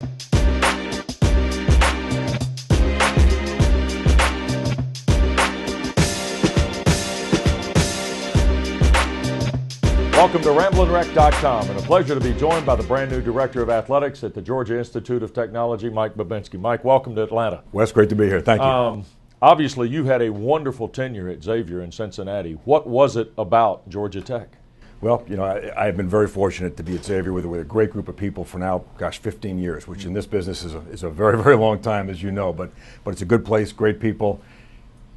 Welcome to RamblinWreck.com, and a pleasure to be joined by the brand new Director of Athletics at the Georgia Institute of Technology, Mike Bobinski. Mike, welcome to Atlanta. Wes, great to be here. Thank you. Obviously, you had a wonderful tenure at Xavier in Cincinnati. What was it about Georgia Tech? Well, you know, I have been very fortunate to be at Xavier with a great group of people for now, 15 years, which in this business is a very, very long time, as you know. But it's a good place, great people.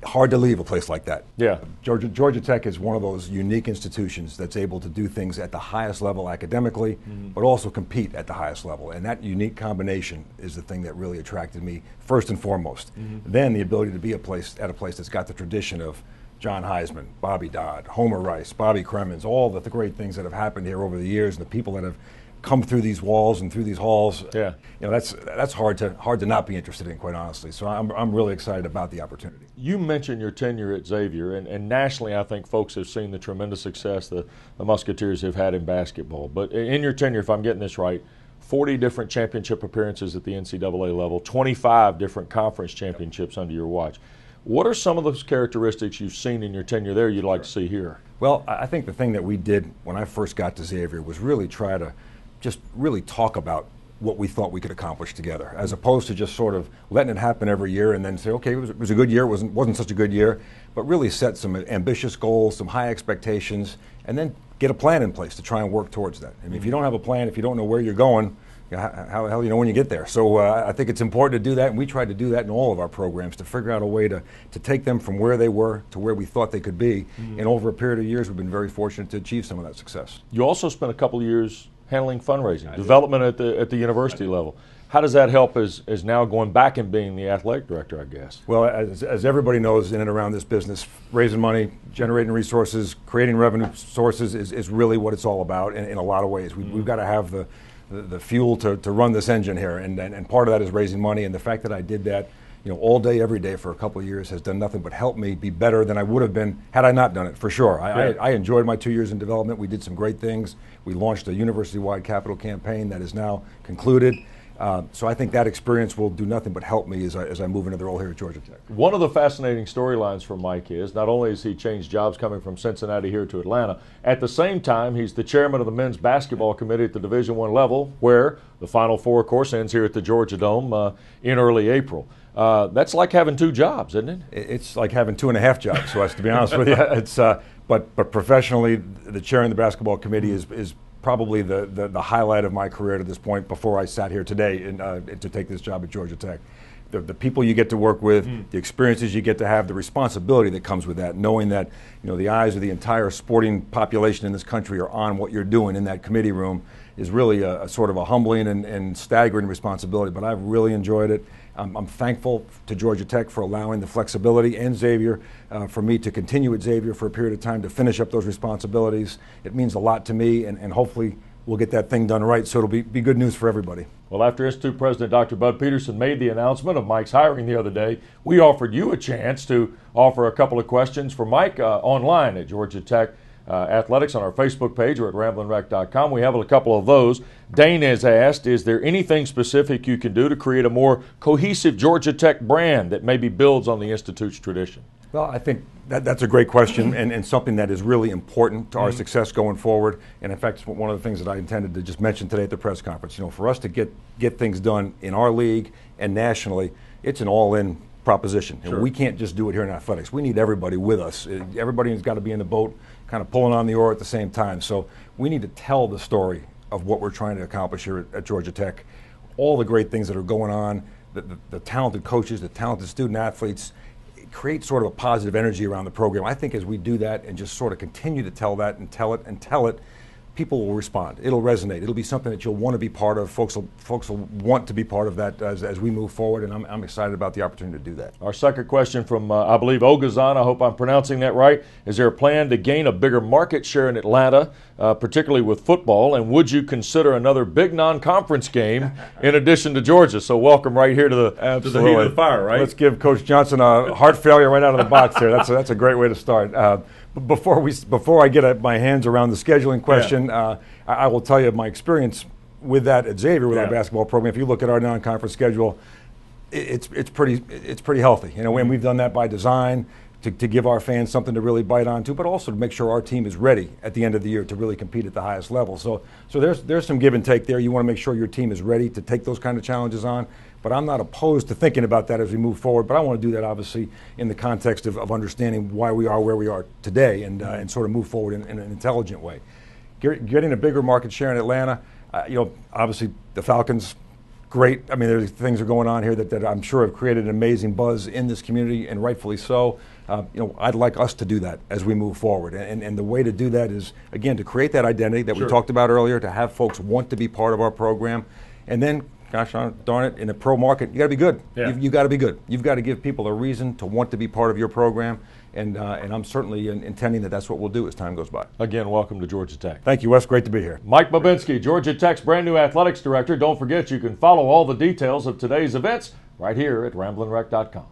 Hard to leave a place like that. Yeah. Georgia Tech is one of those unique institutions that's able to do things at the highest level academically, but also compete at the highest level. And that unique combination is the thing that really attracted me first and foremost. Then the ability to be at a place that's got the tradition of John Heisman, Bobby Dodd, Homer Rice, Bobby Cremins, all the great things that have happened here over the years, and the people that have come through these walls and through these halls. Yeah. You know, that's hard to not be interested in, quite honestly. So I'm really excited about the opportunity. You mentioned your tenure at Xavier, and nationally I think folks have seen the tremendous success the Musketeers have had in basketball. But in your tenure, if I'm getting this right, 40 different championship appearances at the NCAA level, 25 different conference championships under your watch. What are some of those characteristics you've seen in your tenure there you'd like to see here? Well, I think the thing that we did when I first got to Xavier was really try to just really talk about what we thought we could accomplish together, as opposed to just sort of letting it happen every year and then say, okay, it was a good year, it wasn't such a good year, but really set some ambitious goals, some high expectations, and then get a plan in place to try and work towards that. I mean, if you don't have a plan, if you don't know where you're going, how the hell do you know when you get there? So I think it's important to do that, and we tried to do that in all of our programs to figure out a way to take them from where they were to where we thought they could be. And over a period of years, we've been very fortunate to achieve some of that success. You also spent a couple of years handling fundraising, development at the university level. How does that help as now going back and being the athletic director, I guess? Well, as everybody knows in and around this business, raising money, generating resources, creating revenue sources is really what it's all about in a lot of ways. We've got to have the fuel to run this engine here, and part of that is raising money, and the fact that I did that, you know, all day, every day for a couple of years has done nothing but help me be better than I would have been had I not done it, for sure. I enjoyed my 2 years in development. We did some great things. We launched a university-wide capital campaign that is now concluded. So I think that experience will do nothing but help me as I move into the role here at Georgia Tech. One of the fascinating storylines for Mike is not only has he changed jobs coming from Cincinnati here to Atlanta, at the same time he's the chairman of the men's basketball committee at the Division I level, where the Final Four, of course, ends here at the Georgia Dome in early April. That's like having two jobs, isn't it? It's like having 2.5 jobs, Wes, to be honest with you. It's but professionally, the chairing the basketball committee is probably the highlight of my career to this point before I sat here today to take this job at Georgia Tech. The people you get to work with, the experiences you get to have, the responsibility that comes with that, knowing that, you know, the eyes of the entire sporting population in this country are on what you're doing in that committee room is really a sort of a humbling and staggering responsibility, but I've really enjoyed it. I'm thankful to Georgia Tech for allowing the flexibility, and Xavier for me to continue at Xavier for a period of time to finish up those responsibilities. It means a lot to me, and hopefully we'll get that thing done right, so it'll be good news for everybody. Well, after Institute President Dr. Bud Peterson made the announcement of Mike's hiring the other day, we offered you a chance to offer a couple of questions for Mike online at Georgia Tech Athletics on our Facebook page or at RamblinWreck.com. We have a couple of those. Dane has asked, is there anything specific you can do to create a more cohesive Georgia Tech brand that maybe builds on the Institute's tradition? Well, I think that's a great question and something that is really important to our success going forward. And in fact, it's one of the things that I intended to just mention today at the press conference. You know, for us to get things done in our league and nationally, it's an all-in proposition. Sure. And we can't just do it here in athletics. We need everybody with us. Everybody's got to be in the boat, kind of pulling on the oar at the same time. So we need to tell the story of what we're trying to accomplish here at Georgia Tech. All the great things that are going on, the talented coaches, the talented student athletes, create sort of a positive energy around the program. I think as we do that and just sort of continue to tell that and tell it, people will respond. It'll resonate. It'll be something that you'll want to be part of. Folks will want to be part of that as we move forward, and I'm excited about the opportunity to do that. Our second question from, I believe, Ogazan, I hope I'm pronouncing that right. Is there a plan to gain a bigger market share in Atlanta, particularly with football, and would you consider another big non-conference game in addition to Georgia? So welcome right here to the heat of the fire, right? Let's give Coach Johnson a heart failure right out of the box here. That's a great way to start. Before I get my hands around the scheduling question, I will tell you my experience with that at Xavier with Yeah. our basketball program, if you look at our non-conference schedule, it's pretty healthy. You know, and we've done that by design to give our fans something to really bite onto, but also to make sure our team is ready at the end of the year to really compete at the highest level. So there's some give and take there. You want to make sure your team is ready to take those kind of challenges on. But I'm not opposed to thinking about that as we move forward. But I want to do that obviously in the context of understanding why we are where we are today and sort of move forward in an intelligent way. Getting a bigger market share in Atlanta, you know, obviously the Falcons. Great. I mean, there's things are going on here that I'm sure have created an amazing buzz in this community, and rightfully so. You know, I'd like us to do that as we move forward. And the way to do that is, again, to create that identity that we talked about earlier, to have folks want to be part of our program. And then, gosh darn it, in a pro market, you got to be good. Yeah. You got to be good. You've got to give people a reason to want to be part of your program. And I'm certainly intending that that's what we'll do as time goes by. Again, welcome to Georgia Tech. Thank you, Wes. Great to be here. Mike Bobinski, Georgia Tech's brand new athletics director. Don't forget you can follow all the details of today's events right here at ramblinwreck.com.